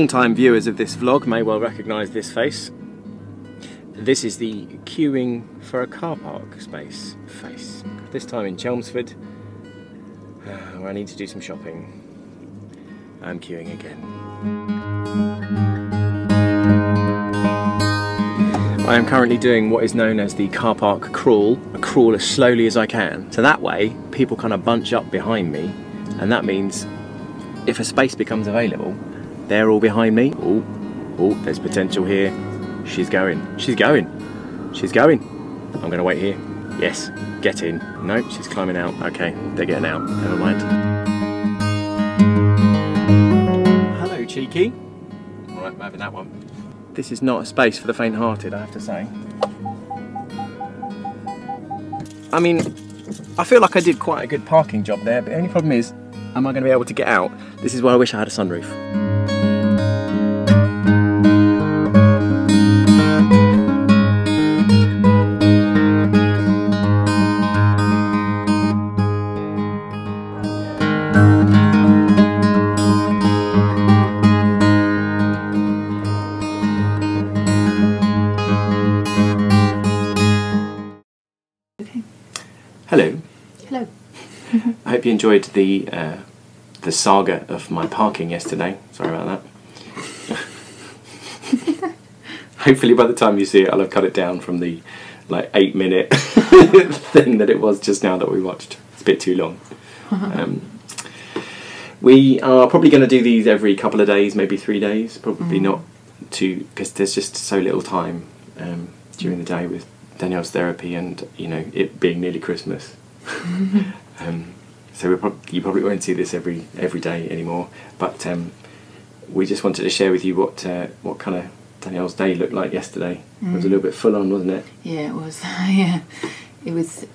Long-time viewers of this vlog may well recognise this face. This is the queuing for a car park space face. This time in Chelmsford, where I need to do some shopping. I'm queuing again. I am currently doing what is known as the car park crawl. I crawl as slowly as I can. So that way, people kind of bunch up behind me, and that means if a space becomes available, they're all behind me. Oh, there's potential here. She's going. I'm going to wait here. Yes, get in. No, she's climbing out. Okay, they're getting out. Never mind. Hello, cheeky. Right, I'm having that one. This is not a space for the faint-hearted, I have to say. I mean, I feel like I did quite a good parking job there, but the only problem is, am I going to be able to get out? This is why I wish I had a sunroof. Hello. Hello. I hope you enjoyed the saga of my parking yesterday. Sorry about that. Hopefully by the time you see it, I'll have cut it down from the like 8-minute thing that it was just now that we watched. It's a bit too long. We are probably going to do these every couple of days, maybe 3 days. Probably not too, because there's just so little time during the day with Danielle's therapy and, you know, it being nearly Christmas. So you probably won't see this every day anymore. But we just wanted to share with you what kind of Danielle's day looked like yesterday. It was a little bit full on, wasn't it? Yeah, it was. Yeah, it was.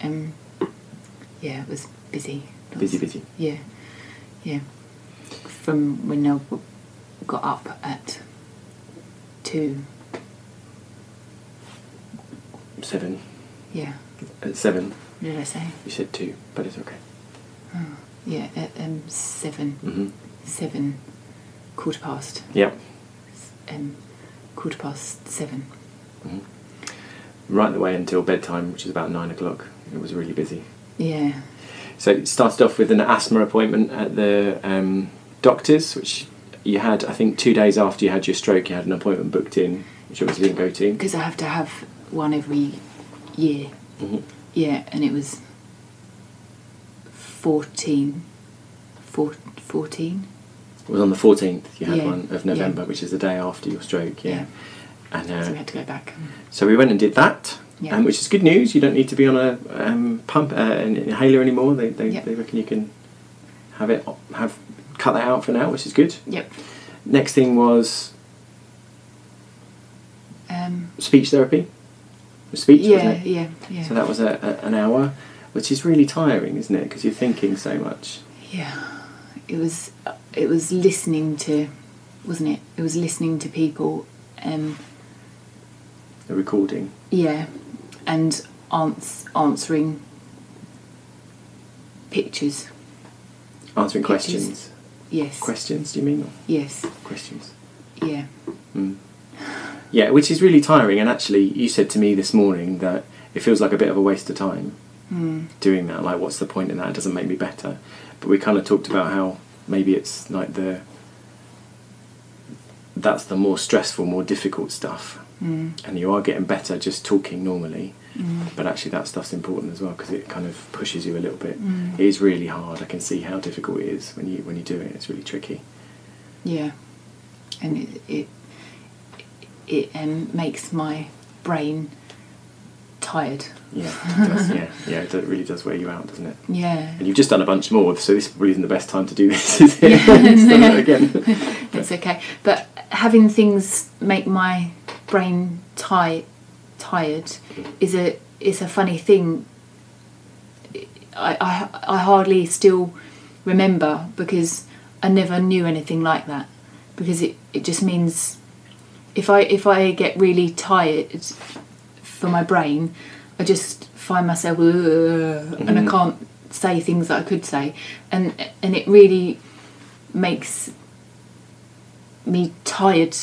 Yeah, it was busy. Busy. Yeah. From when I got up at 2. 7. Yeah. At 7. What did I say? You said 2, but it's okay. Oh, yeah, at 7. 7, quarter past. Yep. 7:15. Right the way until bedtime, which is about 9 o'clock. It was really busy. Yeah. So it started off with an asthma appointment at the doctor's, which you had, I think, 2 days after you had your stroke, you had an appointment booked in, which obviously didn't go to. Because I have to have one every year. Yeah, and it was 14. It was on the 14th you had one of November, yeah. which is the day after your stroke, yeah. And so we had to go back. So we went and did that, which is good news. You don't need to be on a pump, an inhaler anymore. They reckon you can cut that out for now, which is good. Yep. Next thing was speech therapy. Wasn't it? Yeah. So that was an hour, which is really tiring, isn't it? Because you're thinking so much. Yeah. It was listening to, wasn't it? It was listening to people. A recording. Yeah, and answering pictures. Answering questions. Yes. Questions? Do you mean? Yes. Questions. Yeah. Yeah, which is really tiring. And actually, you said to me this morning that it feels like a bit of a waste of time doing that. Like, what's the point in that? It doesn't make me better. But we kind of talked about how maybe it's like that's the more stressful, more difficult stuff. And you are getting better just talking normally. But actually that stuff's important as well because it kind of pushes you a little bit. It is really hard. I can see how difficult it is when you do it. It's really tricky. Yeah. And it makes my brain tired. Yeah, it does. Yeah, it really does wear you out, doesn't it? Yeah. And you've just done a bunch more, so this probably isn't the best time to do this, is it? Yeah. Again. It's okay. But having things make my brain tired is a funny thing. I hardly still remember because I never knew anything like that. Because it just means if I get really tired for my brain, I just find myself and I can't say things that I could say, and it really makes me tired.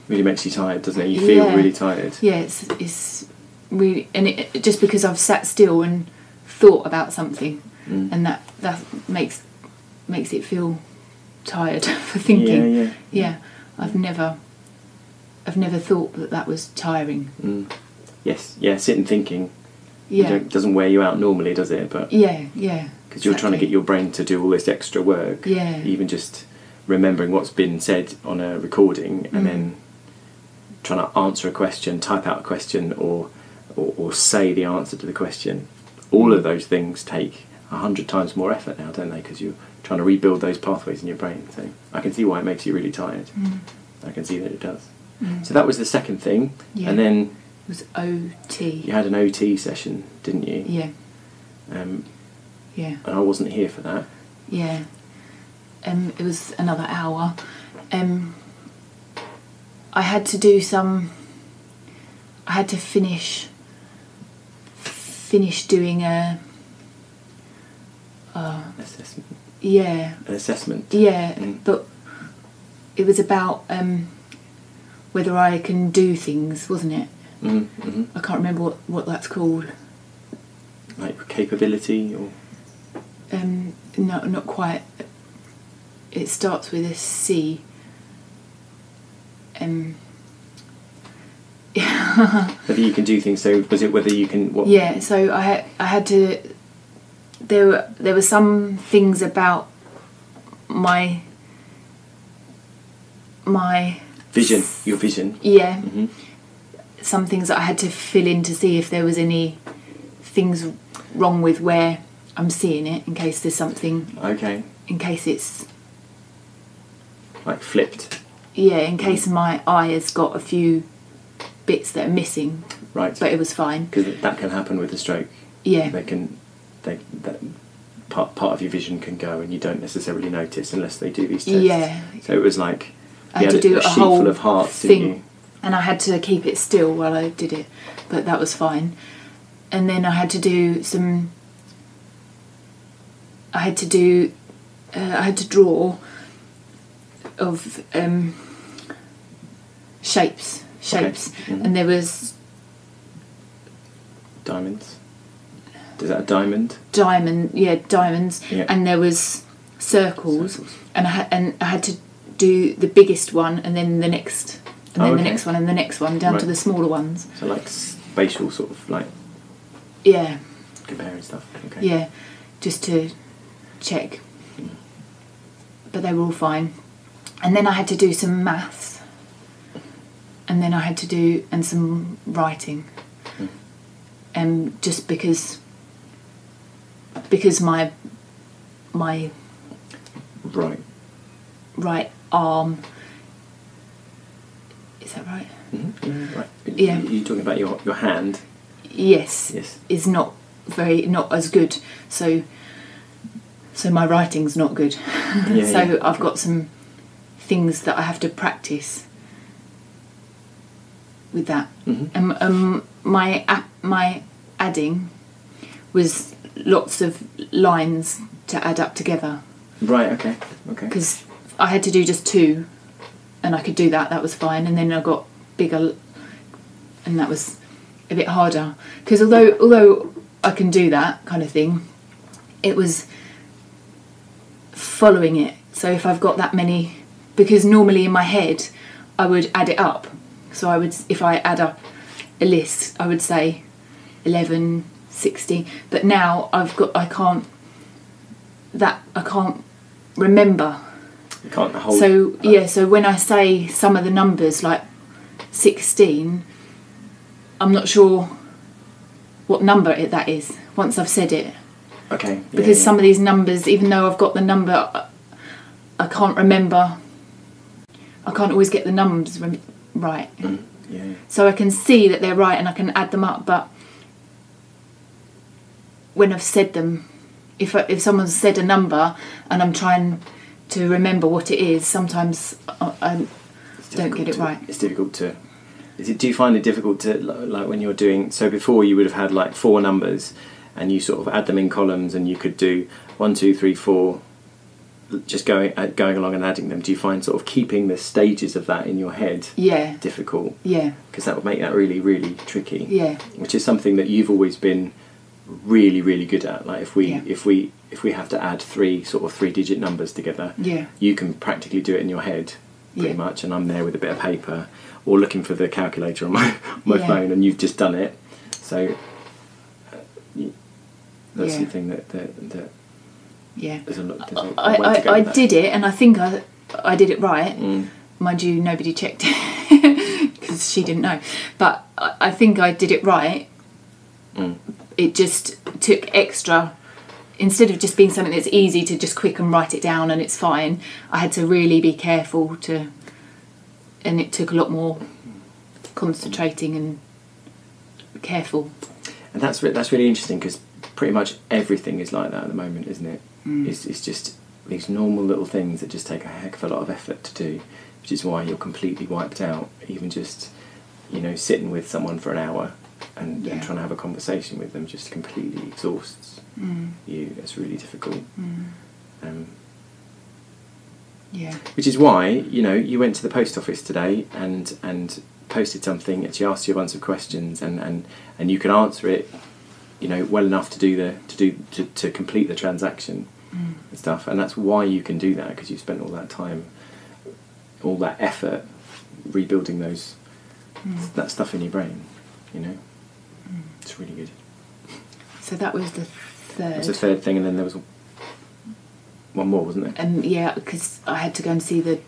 Really makes you tired, doesn't it? You feel really tired. Yeah, it's really, and it just because I've sat still and thought about something, and that makes it feel tired for thinking. Yeah. I've never thought that was tiring. Yes, yeah, sitting thinking. Yeah, It doesn't wear you out normally, does it? But yeah, because you're trying to get your brain to do all this extra work. Yeah, even just remembering what's been said on a recording, and then trying to answer a question, type out a question, or say the answer to the question. All of those things take 100 times more effort now, don't they? Because you're trying to rebuild those pathways in your brain. So I can see why it makes you really tired. I can see that it does. So that was the second thing. And then it was OT. You had an OT session, didn't you? Yeah. And I wasn't here for that. Yeah. It was another hour. I had to do some. I had to finish doing a. Assessment. Yeah. An assessment. Yeah, but it was about whether I can do things, wasn't it? I can't remember what that's called. Like capability, or. No, not quite. It starts with a C. Whether you can do things. So was it whether you can? What? Yeah. So I had to. There were some things about my vision. Your vision. Yeah. Some things that I had to fill in to see if there was any things wrong with where I'm seeing it, in case there's something. Okay. In case it's. Like flipped. Yeah, in case my eye has got a few bits that are missing. Right. But it was fine. Because that can happen with a stroke. Yeah. That part of your vision can go, and you don't necessarily notice unless they do these tests. Yeah. So it was like I had to do a sheet whole full of hearts, thing, didn't you? and I had to keep it still while I did it, but that was fine. And then I had to do some. I had to draw of shapes, Okay. and there was diamonds. Is that a diamond? diamonds, Yeah. and there was circles. And I had to do the biggest one, and then the next, and then the next one, and the next one, down to the smaller ones. So like spatial sort of like. Yeah. Comparing stuff. Okay. Yeah, just to check. But they were all fine. And then I had to do some maths. And then I had to do some writing. Just because my right arm, is that right? Right. Yeah. You're talking about your hand. Yes. Is not as good. So my writing's not good. I've got some things that I have to practice with that. My adding was lots of lines to add up together. Right. Okay. Because I had to do just 2, and I could do that. That was fine. And then I got bigger, and that was a bit harder. Because although I can do that kind of thing, it was following it. So if I've got that many, because normally in my head I would add it up. So if I add up a list, I would say 11, 16. But now I can't remember. You can't hold. So when I say some of the numbers, like 16, I'm not sure what number that is once I've said it. Okay. Because some of these numbers, even though I've got the number, I can't remember. I can't always get the numbers right. So I can see that they're right and I can add them up, but when I've said them, if someone's said a number and I'm trying to remember what it is, sometimes I don't get it right. It's difficult to. Do you find it difficult to, like when you're doing? So before you would have had like 4 numbers, and you sort of add them in columns, and you could do 1, 2, 3, 4, just going along and adding them, do you find sort of keeping the stages of that in your head difficult? Yeah. Because that would make that really, really tricky. Yeah. Which is something that you've always been really, really good at. Like if we have to add 3 sort of 3-digit numbers together, you can practically do it in your head pretty much, and I'm there with a bit of paper or looking for the calculator on my phone, and you've just done it. So that's something that yeah. there's a way to go I with that. did it, and I think I did it right. Mind you, nobody checked it because she didn't know, but I think I did it right. It just took extra. Instead of just being something that's easy to just quick and write it down and it's fine, I had to really be careful and it took a lot more concentrating and careful. And that's really interesting, because pretty much everything is like that at the moment, isn't it? It's just these normal little things that just take a heck of a lot of effort to do, which is why you're completely wiped out. Even just, sitting with someone for an hour and trying to have a conversation with them just completely exhausts you. It's really difficult. Which is why, you went to the post office today and posted something, and she asked you a bunch of questions, and you can answer it, well enough to complete the transaction and stuff. And that's why you can do that, because you spent all that time, all that effort rebuilding that stuff in your brain. It's really good. So that was the third. It was the third thing, and then there was one more, wasn't there? Yeah, because I had to go and see the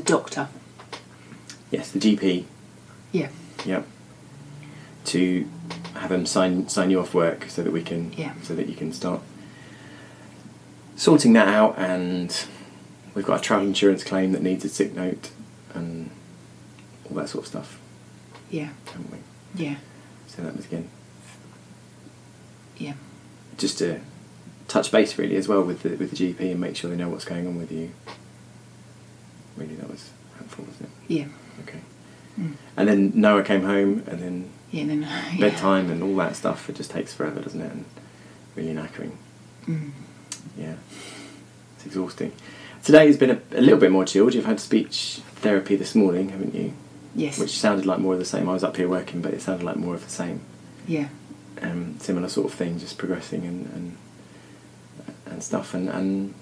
doctor. Yes, the GP. Yeah. Yep. To have him sign you off work so that we can so that you can start sorting that out, and we've got a travel insurance claim that needs a sick note and all that sort of stuff. Yeah. Haven't we? Yeah. So that was again. Yeah. Just to touch base really as well with the GP and make sure they know what's going on with you. Really, that was helpful, wasn't it? Yeah. Okay. And then Noah came home, and then bedtime and all that stuff. It just takes forever, doesn't it? And really knackering. Yeah. It's exhausting. Today has been a little bit more chilled. You've had speech therapy this morning, haven't you? Yes. Which sounded like more of the same. I was up here working, but it sounded like more of the same. Yeah. Similar sort of thing, just progressing and stuff. And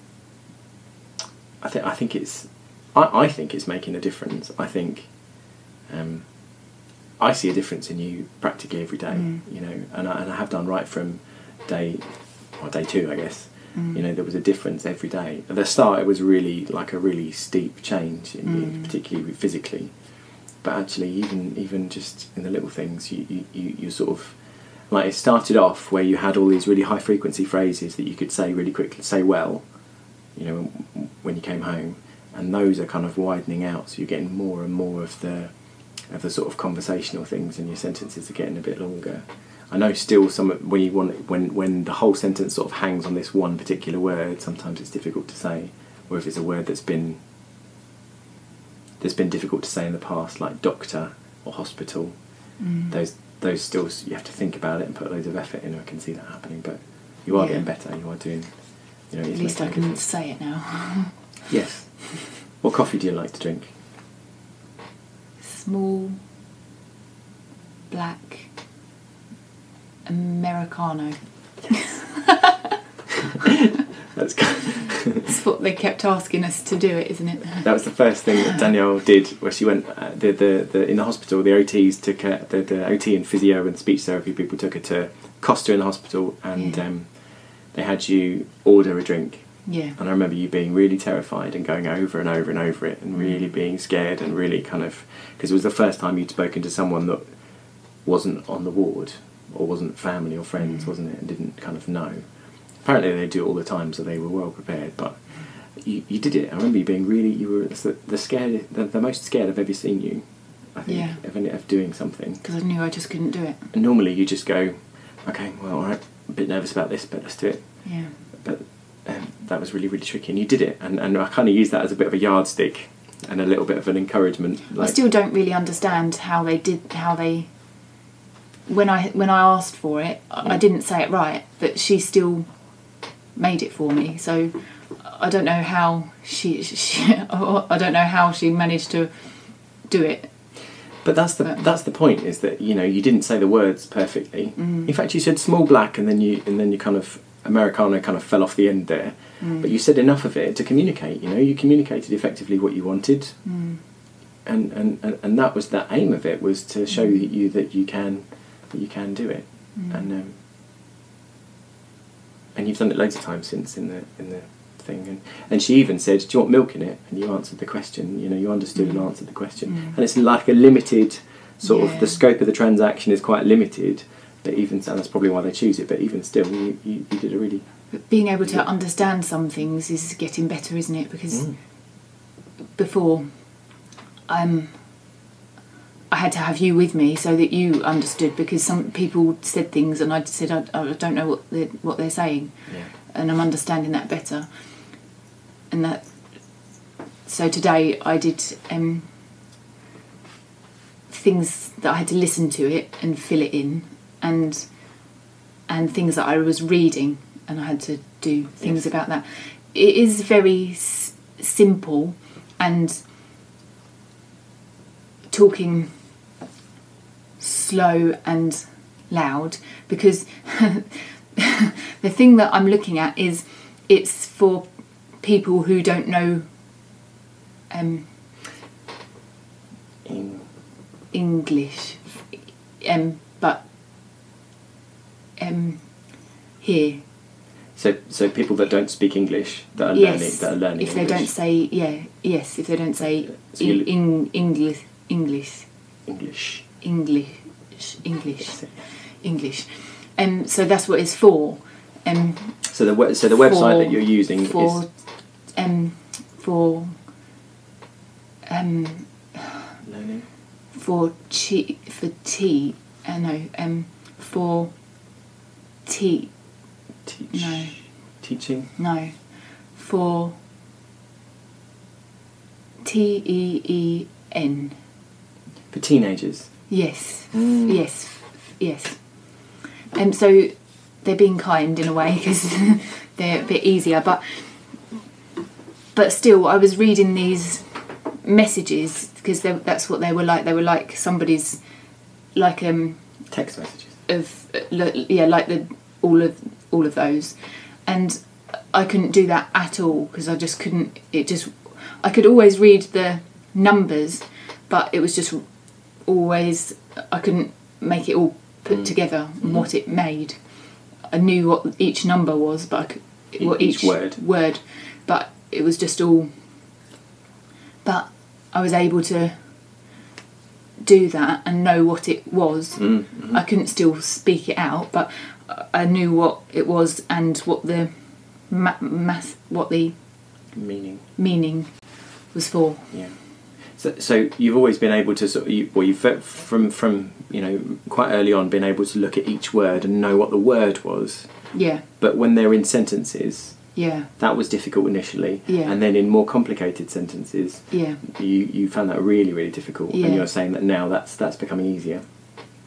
I think it's making a difference. I think I see a difference in you practically every day. And I have done right from day 2, I guess. There was a difference every day. At the start, it was really like a really steep change, particularly physically. But actually, even just in the little things, you sort of, like, it started off where you had all these really high frequency phrases that you could say really quickly, say well, when you came home, and those are kind of widening out, so you're getting more and more of the sort of conversational things, and your sentences are getting a bit longer. I know still when the whole sentence sort of hangs on this one particular word, sometimes it's difficult to say, or if it's a word that's been difficult to say in the past, like doctor or hospital, those still, you have to think about it and put loads of effort in. I can see that happening, but you are getting better. You are doing, at least I can say it now. Yes. What coffee do you like to drink? Small, black, Americano. That's good. That's what they kept asking us to do, isn't it? That was the first thing that Danielle did, where she went in the hospital. The OTs took her, the OT and physio and speech therapy people took her to Costa in the hospital, and they had you order a drink. Yeah. And I remember you being really terrified and going over and over and over it, and really being scared, and really kind of, because it was the first time you'd spoken to someone that wasn't on the ward, or wasn't family or friends, wasn't it, and didn't kind of know. Apparently they do it all the time, so they were well prepared, but you did it. I remember you being really, you were the most scared I've ever seen you, I think, of doing something. Because I knew I just couldn't do it. And normally you just go, okay, well, alright, a bit nervous about this, but let's do it. Yeah. But that was really, really tricky, and you did it, and I kind of used that as a bit of a yardstick and a little bit of an encouragement. I still don't really understand how they when I asked for it, I didn't say it right, but she still made it for me, so I don't know how she I don't know how she managed to do it. But that's the point, is that, you know, you didn't say the words perfectly. In fact, you said small black, and then you kind of Americano kind of fell off the end there. But you said enough of it to communicate. You know, you communicated effectively what you wanted, and that was the aim of it, was to show you that you can do it, and you've done it loads of times since in the thing, and she even said, "Do you want milk in it?" And you answered the question. You know, you understood and answered the question, and it's like a limited sort of, the scope of the transaction is quite limited. But even so, that's probably why they choose it. But even still, you did a really... But being able to understand some things is getting better, isn't it? Because before, I had to have you with me so that you understood, because some people said things and I said, I don't know what they're saying, and I'm understanding that better. And that, so today I did things that I had to listen to it and fill it in, and things that I was reading, and I had to do things about that. It is very simple, and talking slow and loud, because the thing that I'm looking at is, it's for people who don't know English, but here. So people that don't speak English, that are learning if they English. don't say if they don't say So English, so that's what it's for. So the website that you're using for learning for teaching for TEEN. for teenagers. Yes. So they're being kind in a way, because they're a bit easier, but still, I was reading these messages because that's what they were like. They were like somebody's, like text messages like all of those, and I couldn't do that at all, because I just couldn't. I could always read the numbers, but it was just always, I couldn't make it all put together and what it made. I knew what each number was, but each word, but it was just all. But I was able to do that and know what it was. I couldn't still speak it out, but I knew what it was and what the what the meaning was for. Yeah. So you've always been able to you've from quite early on been able to look at each word and know what the word was. Yeah. But when they're in sentences, yeah, that was difficult initially. Yeah. And then in more complicated sentences, yeah, you found that really, really difficult. Yeah. And you're saying that now that's becoming easier.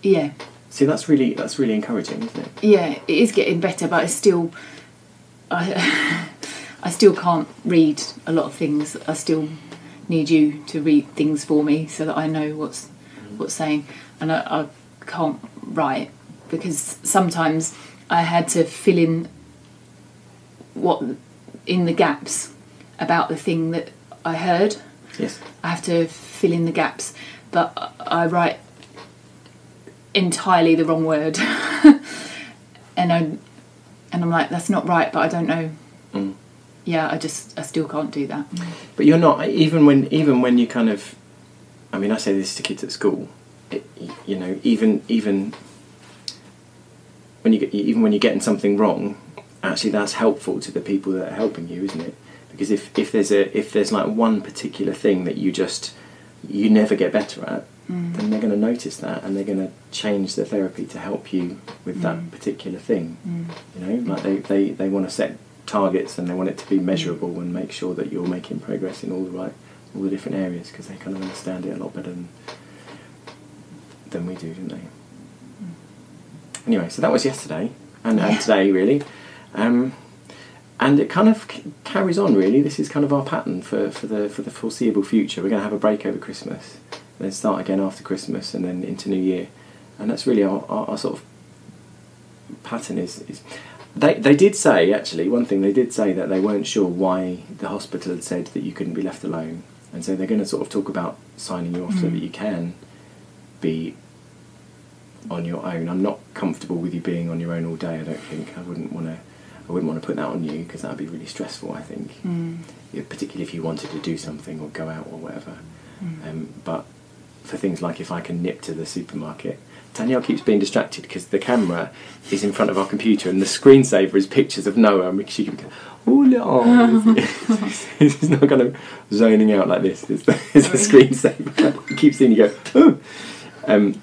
Yeah. See, that's really encouraging, isn't it? Yeah, it is getting better, but it's still, I still can't read a lot of things. I still need you to read things for me so that I know what's saying, and I can't write, because sometimes I had to fill in the gaps about the thing that I heard. Yes. I have to fill in the gaps, but I write entirely the wrong word, and I'm like, that's not right, but I don't know. Yeah, I still can't do that. But you're not, even when you kind of, I mean, I say this to kids at school, even when you're getting something wrong, actually that's helpful to the people that are helping you, isn't it? Because if there's like one particular thing that you never get better at, then they're going to notice that, and they're going to change the therapy to help you with that particular thing. Like they want to set targets, and they want it to be measurable, and make sure that you're making progress in all the different areas, because they kind of understand it a lot better than we do, don't they? Anyway, so that was yesterday and today, really. And it kind of carries on, really. This is kind of our pattern for the foreseeable future. We're going to have a break over Christmas, then start again after Christmas, and then into New Year. And that's really our sort of pattern is they did say, actually, one thing, they did say that they weren't sure why the hospital had said that you couldn't be left alone. And so they're going to sort of talk about signing you off so that you can be on your own. I'm not comfortable with you being on your own all day, I don't think. I wouldn't want to put that on you, because that would be really stressful, I think. Yeah, particularly if you wanted to do something or go out or whatever. But for things like if I can nip to the supermarket, Danielle keeps being distracted because the camera is in front of our computer and the screensaver is pictures of Noah, and she can go, it's not kind of zoning out like this. It's a screensaver. You keep seeing you go, oh.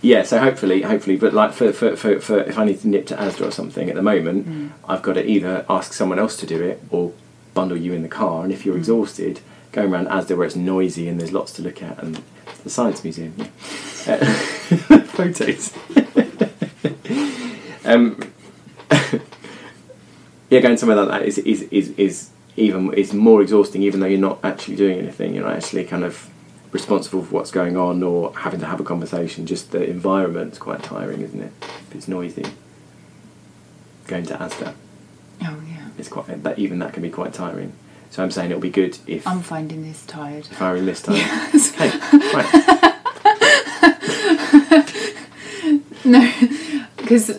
Yeah, so hopefully, but like for if I need to nip to Asda or something at the moment, I've got to either ask someone else to do it or bundle you in the car. And if you're exhausted, going around Asda where it's noisy and there's lots to look at, and the Science Museum, photos. Yeah, going somewhere like that is more exhausting, even though you're not actually doing anything. You're not actually kind of responsible for what's going on or having to have a conversation. Just the environment's quite tiring, isn't it? If it's noisy. Going to Asda. Oh yeah. It's quite that can be quite tiring. So I'm saying it'll be good if I'm finding this tired. Firing this time. Yes. Hey, right. No, because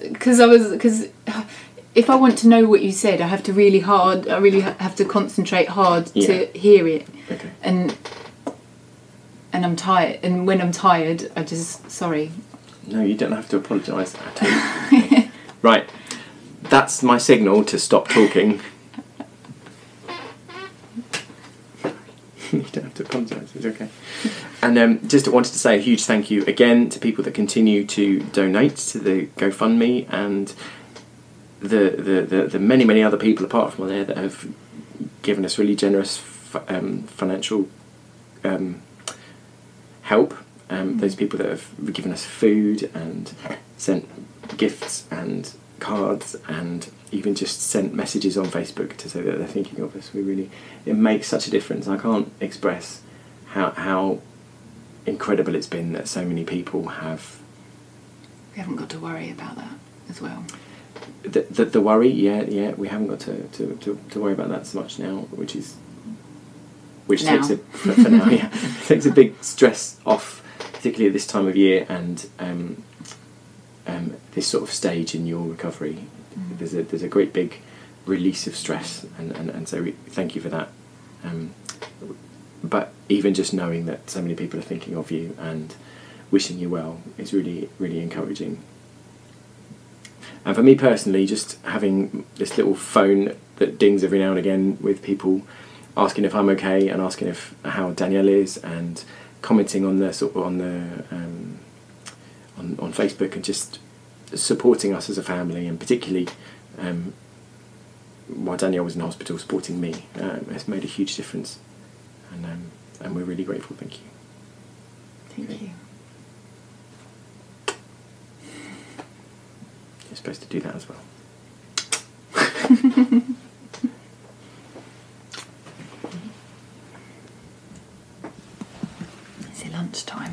if I want to know what you said, I have to really have to concentrate hard to hear it. Okay. And I'm tired, and when I'm tired, I just sorry. No, you don't have to apologise at all. Right, that's my signal to stop talking. You don't have to apologise, it's okay. And just wanted to say a huge thank you again to people that continue to donate to the GoFundMe, and the many other people apart from there that have given us really generous financial help. Those people that have given us food and sent gifts and cards and even just sent messages on Facebook to say that they're thinking of us. It makes such a difference. I can't express how incredible it's been that so many people have. We haven't got to worry about that as well. The worry, yeah, we haven't got to worry about that so much now, which now. takes for now, yeah, takes a big stress off, particularly at this time of year and this sort of stage in your recovery. There's a great big release of stress, and so thank you for that. But even just knowing that so many people are thinking of you and wishing you well is really, really encouraging. And for me personally, just having this little phone that dings every now and again with people asking if I'm okay and asking how Danielle is, and commenting on on Facebook, and just supporting us as a family, and particularly while Danielle was in hospital, supporting me has made a huge difference, and we're really grateful. Thank you. Thank you. You're supposed to do that as well. Is it lunchtime?